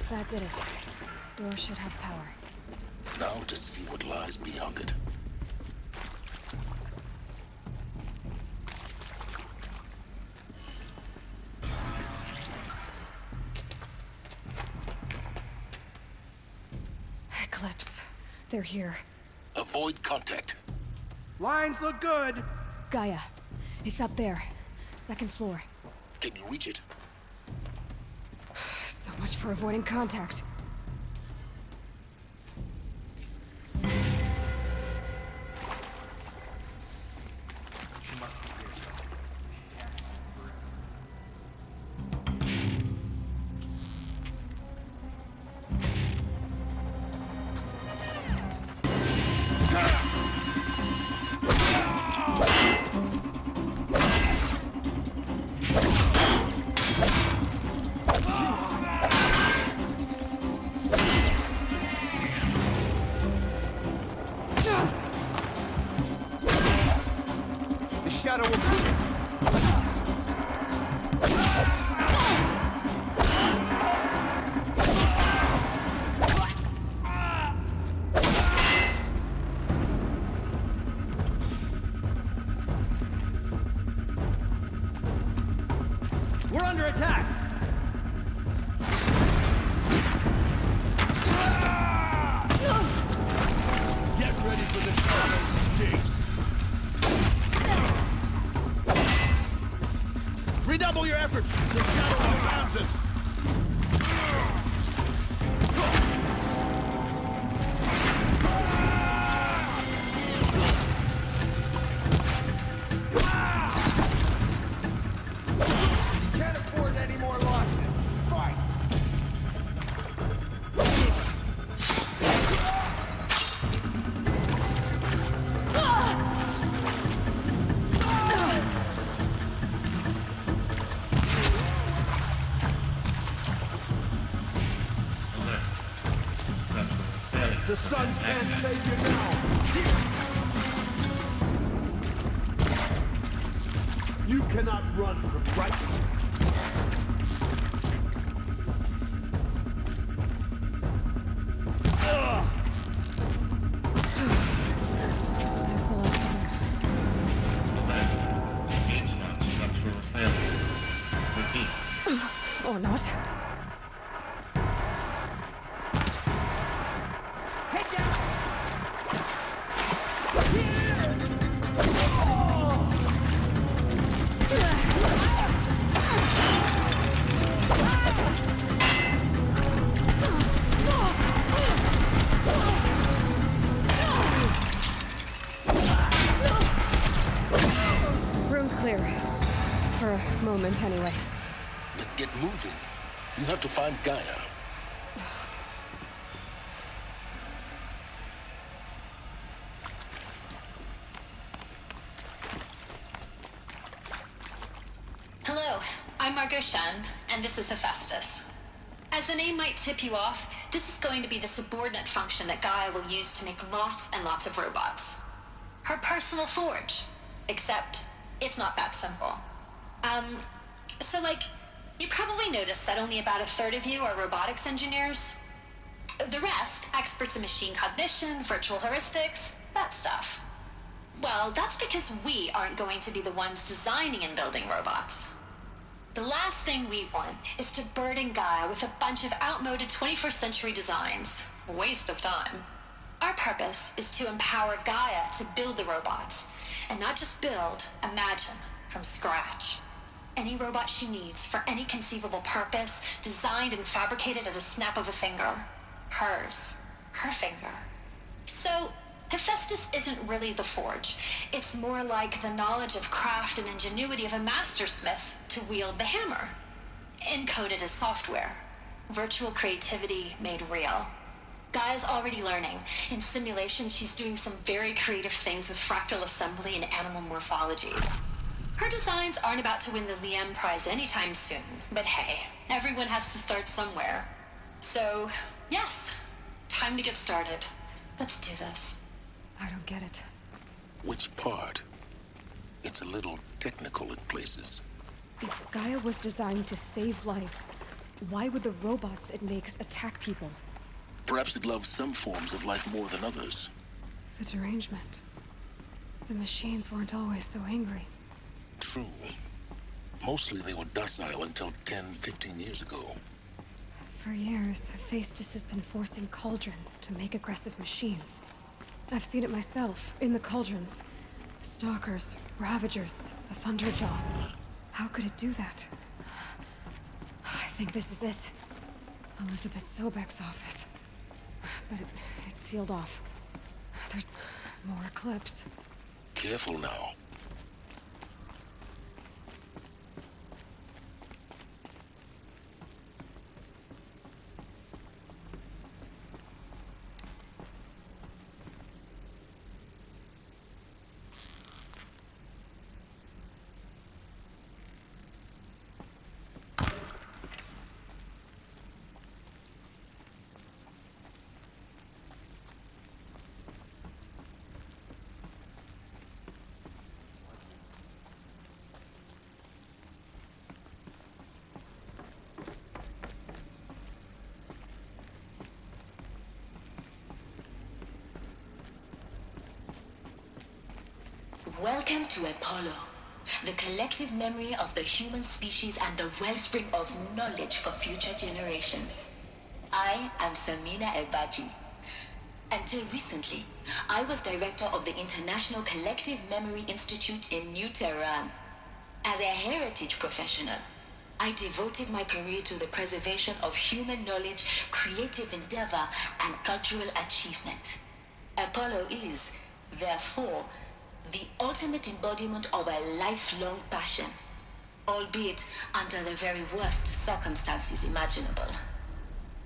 That did it. Door should have power. Now to see what lies beyond it. Eclipse. They're here. Avoid contact. Lines look good. Gaia. It's up there. Second floor. Can you reach it? So much for avoiding contact. She must be here. The shadow will... We're under attack! Get ready for the shadow sting! Redouble your efforts! The shadow surrounds us! Can't afford any more losses. Fight! The Suns can't save you now! You cannot run from right. Ugh! That's the last of them. Or not. Head down! Room's clear. For a moment, anyway. Then get moving. You have to find Gaia. Hello, I'm Margot Shen, and this is Hephaestus. As the name might tip you off, this is going to be the subordinate function that Gaia will use to make lots and lots of robots. Her personal forge. Except, it's not that simple. You probably noticed that only about a third of you are robotics engineers. The rest, experts in machine cognition, virtual heuristics, that stuff. Well, that's because we aren't going to be the ones designing and building robots. The last thing we want is to burden Gaia with a bunch of outmoded 21st century designs. Waste of time. Our purpose is to empower Gaia to build the robots, and not just build, imagine, from scratch. Any robot she needs for any conceivable purpose, designed and fabricated at a snap of a finger. Hers. Her finger. So, Hephaestus isn't really the forge. It's more like the knowledge of craft and ingenuity of a mastersmith to wield the hammer. Encoded as software. Virtual creativity made real. Gaia's already learning. In simulation, she's doing some very creative things with fractal assembly and animal morphologies. Her designs aren't about to win the Liam Prize anytime soon, but hey, everyone has to start somewhere. So, yes, time to get started. Let's do this. I don't get it. Which part? It's a little technical in places. If Gaia was designed to save life, Why would the robots it makes attack people? Perhaps it loves some forms of life more than others. The derangement. The machines weren't always so angry. True. Mostly they were docile until 10, 15 years ago. For years, Hephaestus has been forcing cauldrons to make aggressive machines. I've seen it myself, in the cauldrons. Stalkers, Ravagers, the Thunderjaw. How could it do that? I think this is it. Elizabeth Sobek's office. But it's sealed off. There's more Eclipse. Careful now. Welcome to Apollo, the collective memory of the human species and the wellspring of knowledge for future generations. I am Samina Ebaji. Until recently, I was director of the International Collective Memory Institute in New Tehran. As a heritage professional, I devoted my career to the preservation of human knowledge, creative endeavor, and cultural achievement. Apollo is, therefore, the ultimate embodiment of a lifelong passion, albeit under the very worst circumstances imaginable.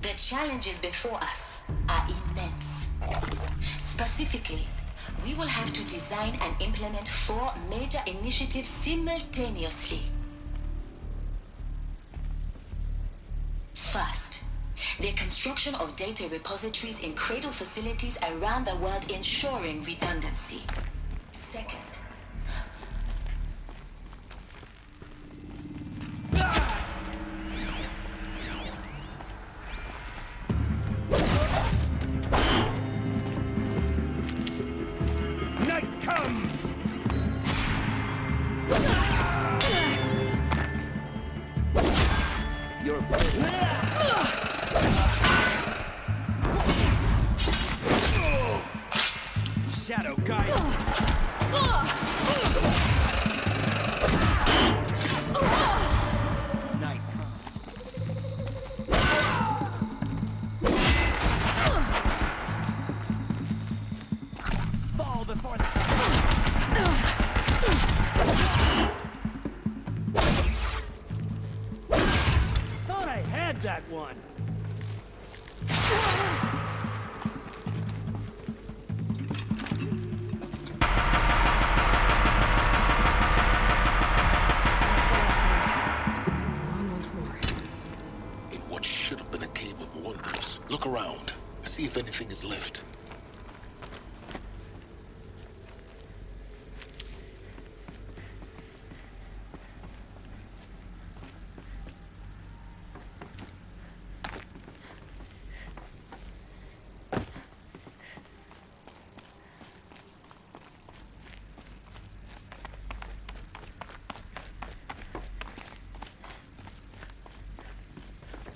The challenges before us are immense. Specifically, we will have to design and implement 4 major initiatives simultaneously. First, the construction of data repositories in cradle facilities around the world, ensuring redundancy. Second, Night comes! You're Shadow guide. Night fall before the thought I had that one. In what should have been a cave of wonders. Look around. See if anything is left.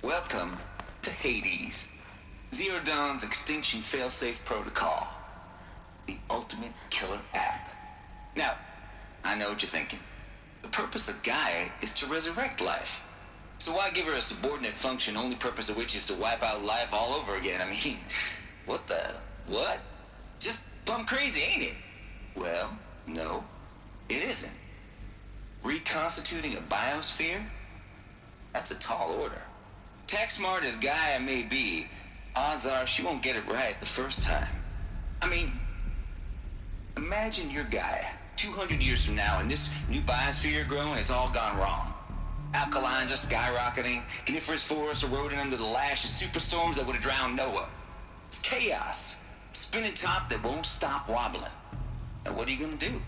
Welcome to Hades, Zero Dawn's extinction failsafe protocol, the ultimate killer app. Now, I know what you're thinking. The purpose of Gaia is to resurrect life. So why give her a subordinate function, only purpose of which is to wipe out life all over again? I mean, what? Just plumb crazy, ain't it? Well, no, it isn't. Reconstituting a biosphere? That's a tall order. Tech smart as Gaia may be, odds are she won't get it right the first time. I mean, imagine you're Gaia, 200 years from now, and this new biosphere growing, it's all gone wrong. Alkalines are skyrocketing, coniferous forests eroding under the lash of superstorms that would have drowned Noah. It's chaos, spinning top that won't stop wobbling. Now what are you gonna do?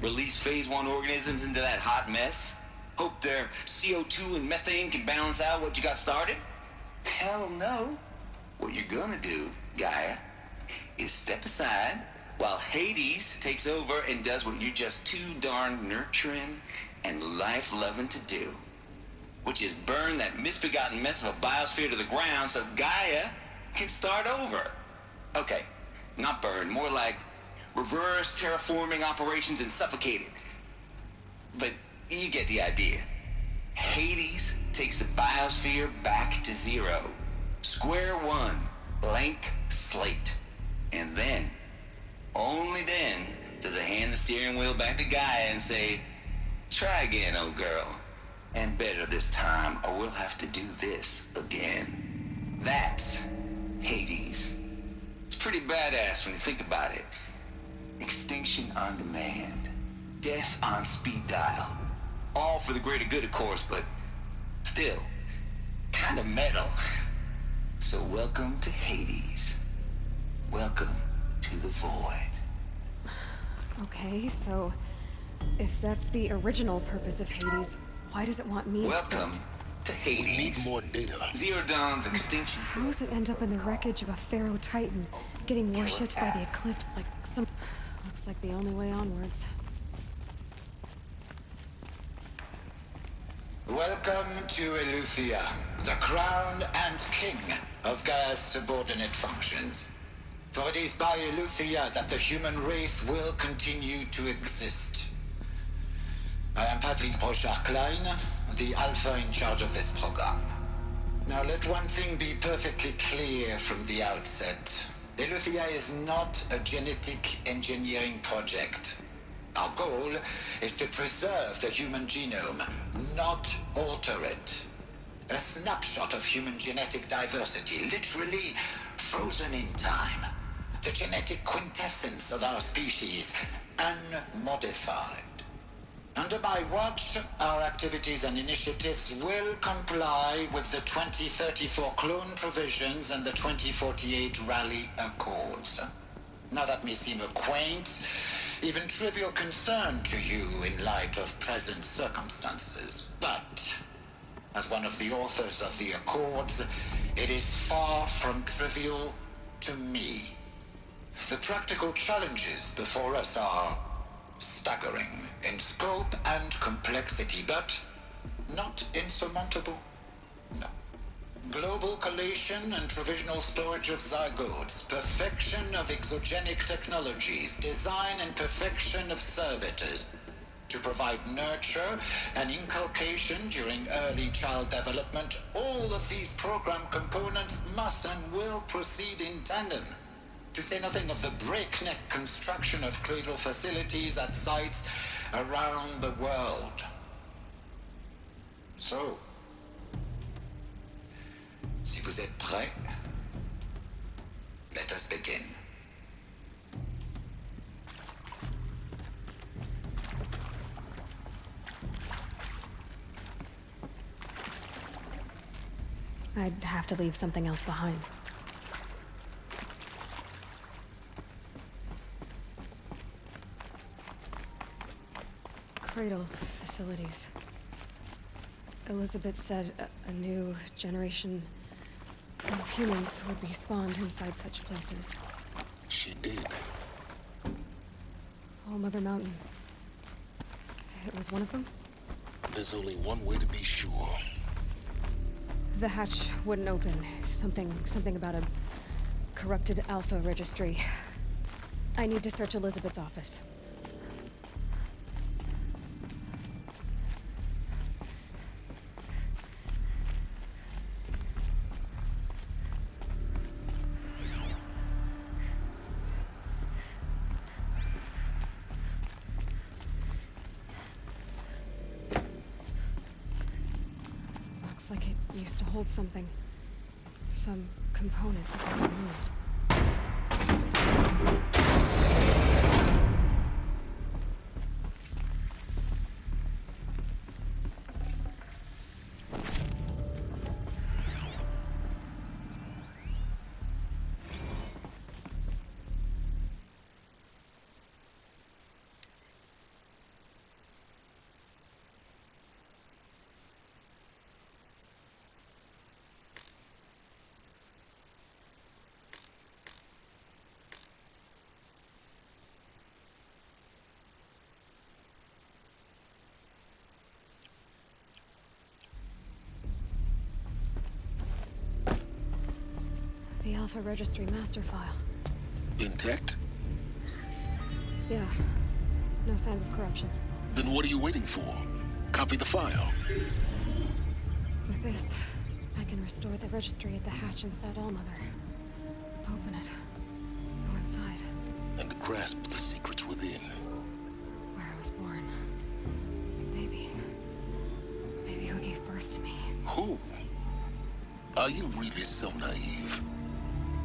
Release phase 1 organisms into that hot mess? Hope their CO2 and methane can balance out what you got started? Hell no. What you're gonna do, Gaia, is step aside while Hades takes over and does what you're just too darn nurturing and life-loving to do, which is burn that misbegotten mess of a biosphere to the ground so Gaia can start over. Okay, not burn, more like reverse terraforming operations and suffocate it. But you get the idea. Hades takes the biosphere back to zero. Square one, blank slate. And then, only then, does it hand the steering wheel back to Gaia and say, try again, old girl. And better this time, or we'll have to do this again. That's Hades. It's pretty badass when you think about it. Extinction on demand. Death on speed dial. All for the greater good, of course, but still, kind of metal. So welcome to Hades. Welcome to the void. Okay, so if that's the original purpose of Hades, why does it want me Welcome extinct? to We need Hades. more data. Zero Dawn's extinction. How does it end up in the wreckage of a Pharaoh Titan, getting worshipped by the Eclipse like some... Looks like the only way onwards. Welcome to Eleuthia, the crown and king of Gaia's subordinate functions. For it is by Eleuthia that the human race will continue to exist. I am Patrick Brochard-Klein, the Alpha in charge of this program. Now let one thing be perfectly clear from the outset. Eleuthia is not a genetic engineering project. Our goal is to preserve the human genome, not alter it. A snapshot of human genetic diversity, literally frozen in time. The genetic quintessence of our species, unmodified. Under my watch, our activities and initiatives will comply with the 2034 clone provisions and the 2048 Raleigh Accords. Now that may seem a quaint, even trivial concern to you in light of present circumstances, but as one of the authors of the Accords, it is far from trivial to me. The practical challenges before us are staggering in scope and complexity, but not insurmountable. No. Global collation and provisional storage of zygotes, perfection of exogenic technologies, design and perfection of servitors to provide nurture and inculcation during early child development. All of these program components must and will proceed in tandem. To say nothing of the breakneck construction of cradle facilities at sites around the world. So, si vous êtes prêts, let us begin. I'd have to leave something else behind. Cradle facilities. Elizabeth said a new generation of humans would be spawned inside such places. She did. All Mother Mountain. It was one of them? There's only one way to be sure. The hatch wouldn't open. Something about a corrupted Alpha registry. I need to search Elizabeth's office. Looks like it used to hold something. Some component that got removed. Alpha Registry master file. Intact? Yeah. No signs of corruption. Then what are you waiting for? Copy the file. With this, I can restore the registry at the hatch inside Allmother. Open it. Go inside. And grasp the secrets within. Where I was born. Maybe who gave birth to me. Who? Are you really so naive?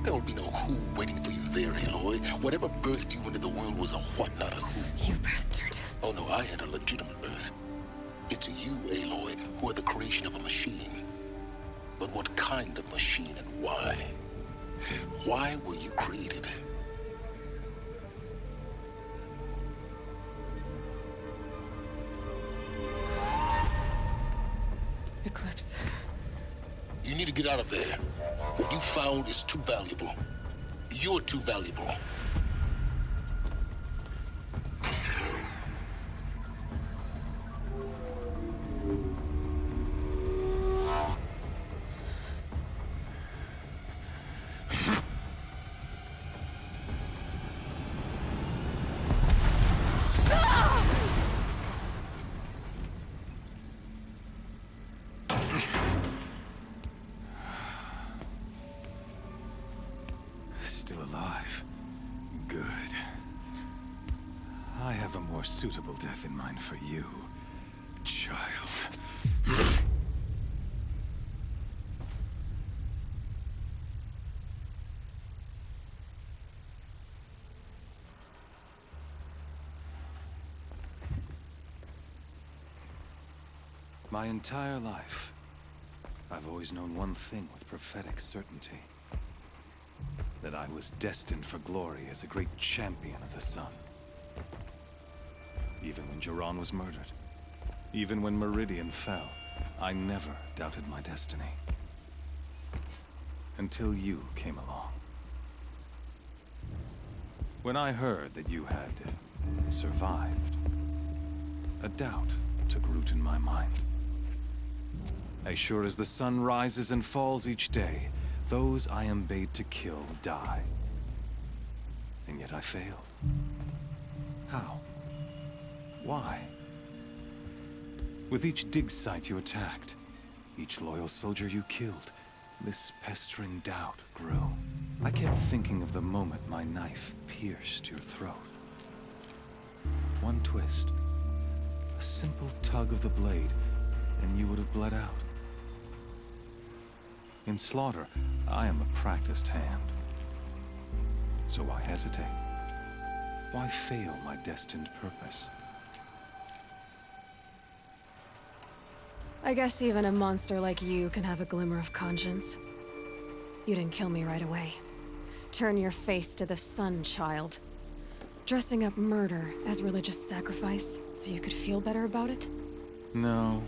There will be no who waiting for you there, Aloy. Whatever birthed you into the world was a what, not a who. You bastard. Oh no, I had a legitimate birth. It's you, Aloy, who are the creation of a machine. But what kind of machine and why? Why were you created? Eclipse. You need to get out of there. What you found is too valuable. You're too valuable. Still alive. Good. I have a more suitable death in mind for you, child. My entire life, I've always known one thing with prophetic certainty. That I was destined for glory as a great champion of the sun. Even when Jiran was murdered, even when Meridian fell, I never doubted my destiny. Until you came along. When I heard that you had survived, a doubt took root in my mind. As sure as the sun rises and falls each day, those I am bade to kill die. And yet I failed. How? Why? With each dig site you attacked, each loyal soldier you killed, this pestering doubt grew. I kept thinking of the moment my knife pierced your throat. One twist, a simple tug of the blade, and you would have bled out. In slaughter, I am a practiced hand. So why hesitate? Why fail my destined purpose? I guess even a monster like you can have a glimmer of conscience. You didn't kill me right away. Turn your face to the sun, child. Dressing up murder as religious sacrifice so you could feel better about it? No.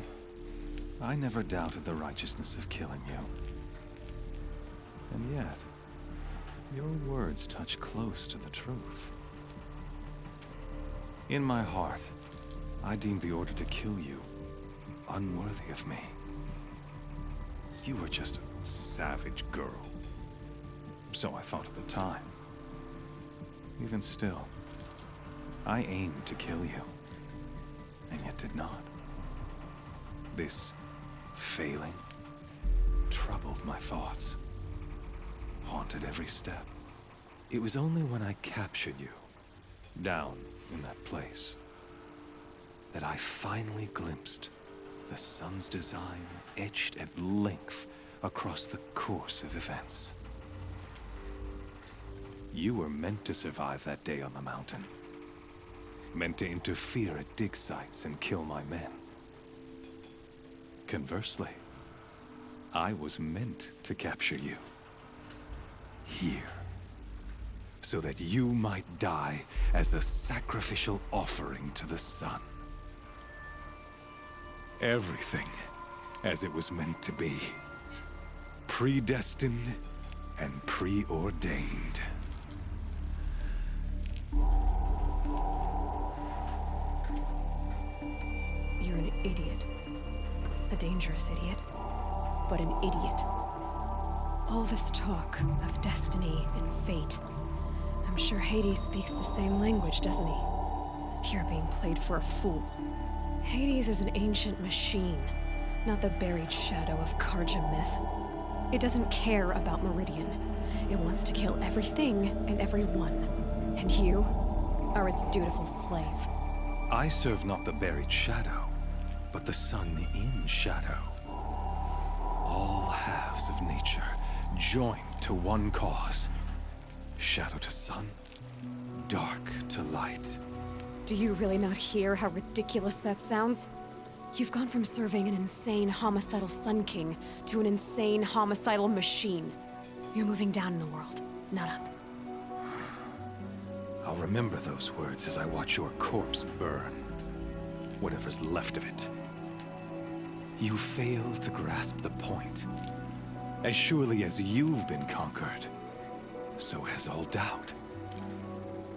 I never doubted the righteousness of killing you. And yet, your words touch close to the truth. In my heart, I deemed the order to kill you unworthy of me. You were just a savage girl. So I thought at the time. Even still, I aimed to kill you, and yet did not. This failing troubled my thoughts. Haunted every step. It was only when I captured you, down in that place, that I finally glimpsed the sun's design etched at length across the course of events. You were meant to survive that day on the mountain. Meant to interfere at dig sites and kill my men. Conversely, I was meant to capture you. Here. So that you might die as a sacrificial offering to the sun. Everything as it was meant to be. Predestined and preordained. You're an idiot. A dangerous idiot. But an idiot. All this talk of destiny and fate. I'm sure Hades speaks the same language, doesn't he? You're being played for a fool. Hades is an ancient machine, not the buried shadow of Karja myth. It doesn't care about Meridian. It wants to kill everything and everyone. And you are its dutiful slave. I serve not the buried shadow, but the sun in shadow. All halves of nature joined to one cause. Shadow to sun, dark to light. Do you really not hear how ridiculous that sounds? You've gone from serving an insane homicidal Sun King to an insane homicidal machine. You're moving down in the world, not up. I'll remember those words as I watch your corpse burn. Whatever's left of it. You fail to grasp the point. As surely as you've been conquered, so has all doubt.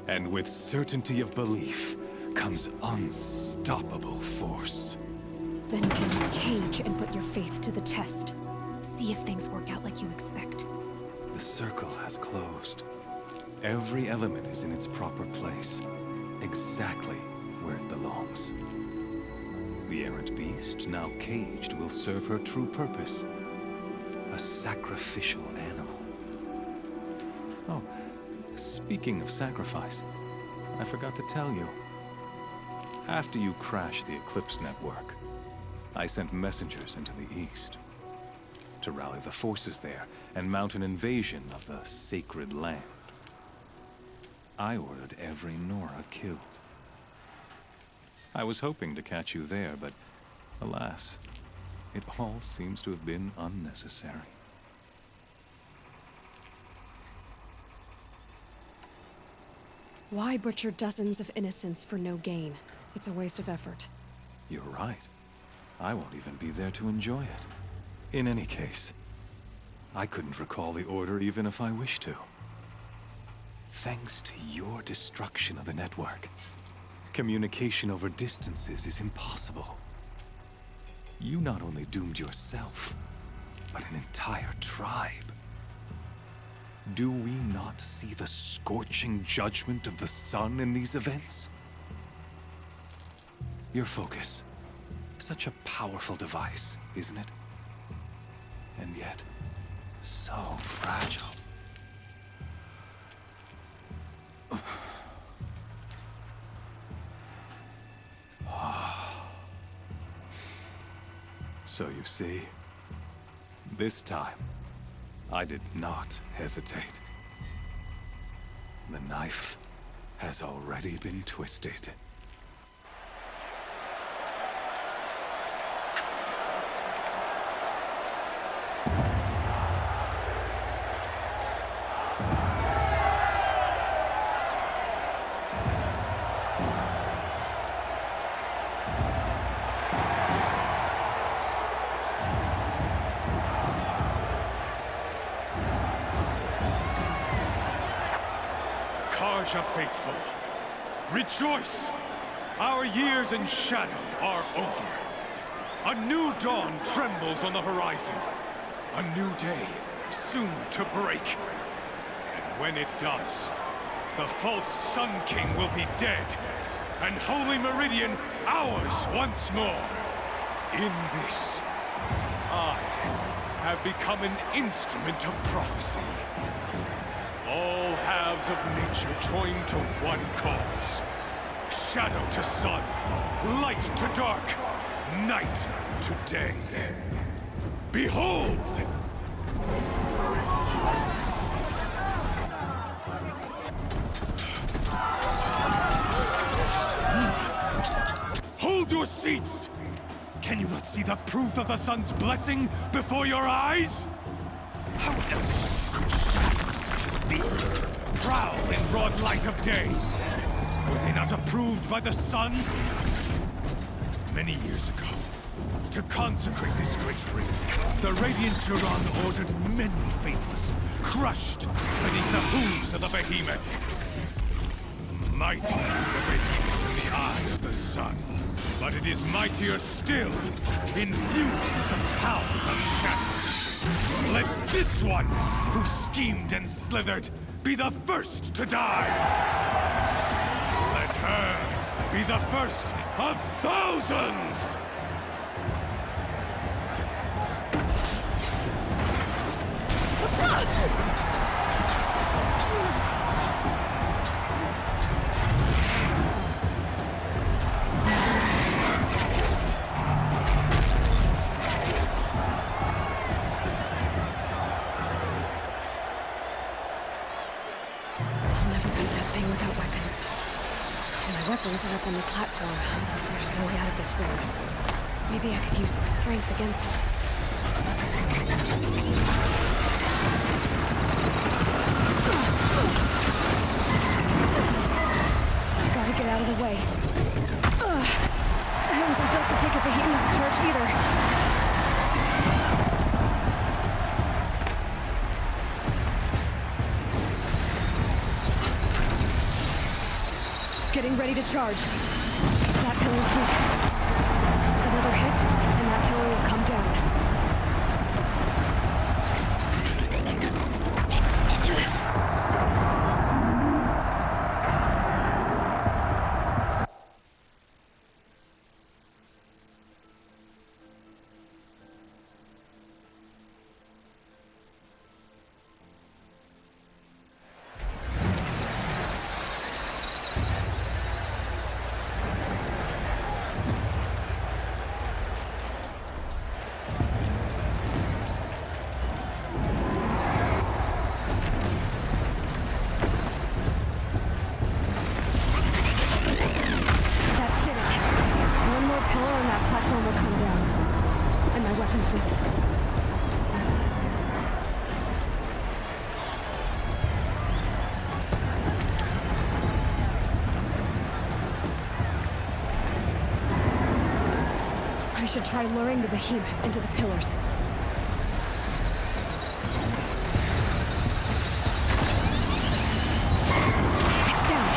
And with certainty of belief comes unstoppable force. Then get in this cage and put your faith to the test. See if things work out like you expect. The circle has closed. Every element is in its proper place, exactly where it belongs. The errant beast, now caged, will serve her true purpose. A sacrificial animal. Oh, speaking of sacrifice, I forgot to tell you. After you crashed the Eclipse network, I sent messengers into the east to rally the forces there and mount an invasion of the sacred land. I ordered every Nora killed. I was hoping to catch you there, but alas, it all seems to have been unnecessary. Why butcher dozens of innocents for no gain? It's a waste of effort. You're right. I won't even be there to enjoy it. In any case, I couldn't recall the order even if I wished to. Thanks to your destruction of the network, communication over distances is impossible. You not only doomed yourself, but an entire tribe. Do we not see the scorching judgment of the sun in these events? Your focus. Such a powerful device, isn't it? And yet, so fragile. So you see, this time, I did not hesitate. The knife has already been twisted. Karja faithful, rejoice! Our years in shadow are over. A new dawn trembles on the horizon. A new day soon to break. And when it does, the false Sun King will be dead, and Holy Meridian ours once more. In this, I have become an instrument of prophecy. All halves of nature joined to one cause. Shadow to sun, light to dark, night to day. Behold! Hold your seats! Can you not see the proof of the sun's blessing before your eyes? How else could shadows such as these prowl in broad light of day? Were they not approved by the sun? Many years ago, to consecrate this great ring, the Radiant Turan ordered many faithless, crushed beneath the hooves of the behemoth. Mighty is the behemoth in the eye of the sun, but it is mightier still, infused with the power of shadow. Let this one, who schemed and slithered, be the first to die! Let her be the first of thousands! Weapons are up on the platform. There's no way out of this room. Maybe I could use its strength against it. I gotta get out of the way. I wasn't built to take a behemoth's charge either. Getting ready to charge. That pillar's weak. Another hit, and that pillar will come down. I should try luring the behemoth into the pillars. It's down.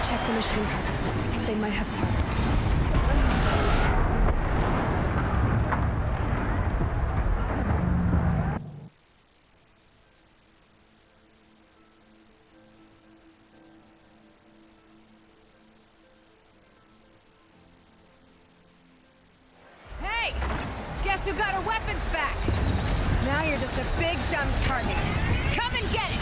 Check the machine carcasses. They might have parts. Hey! Guess who got her weapons back? Now you're just a big dumb target. Come and get it!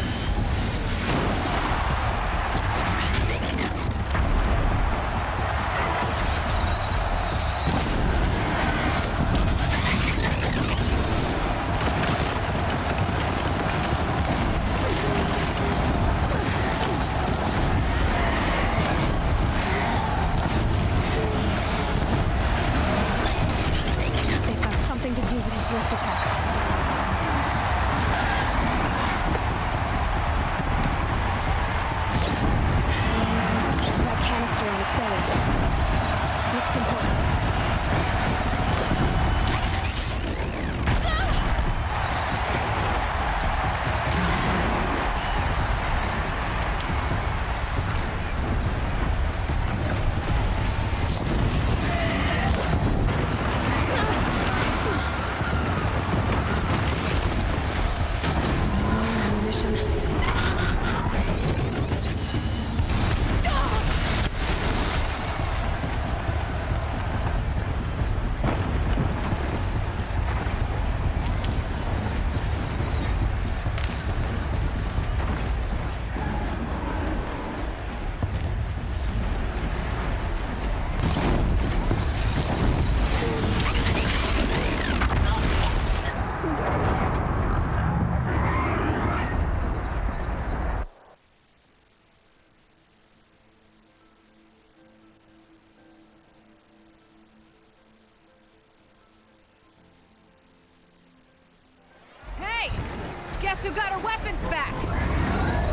who got her weapons back!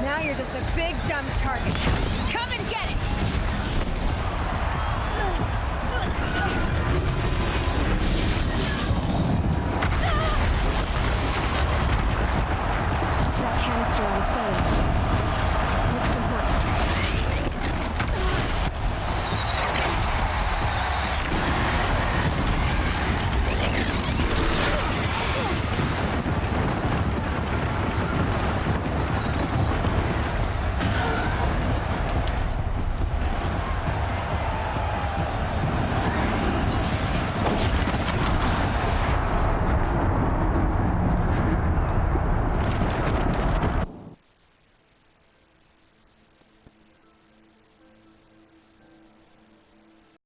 Now you're just a big dumb target.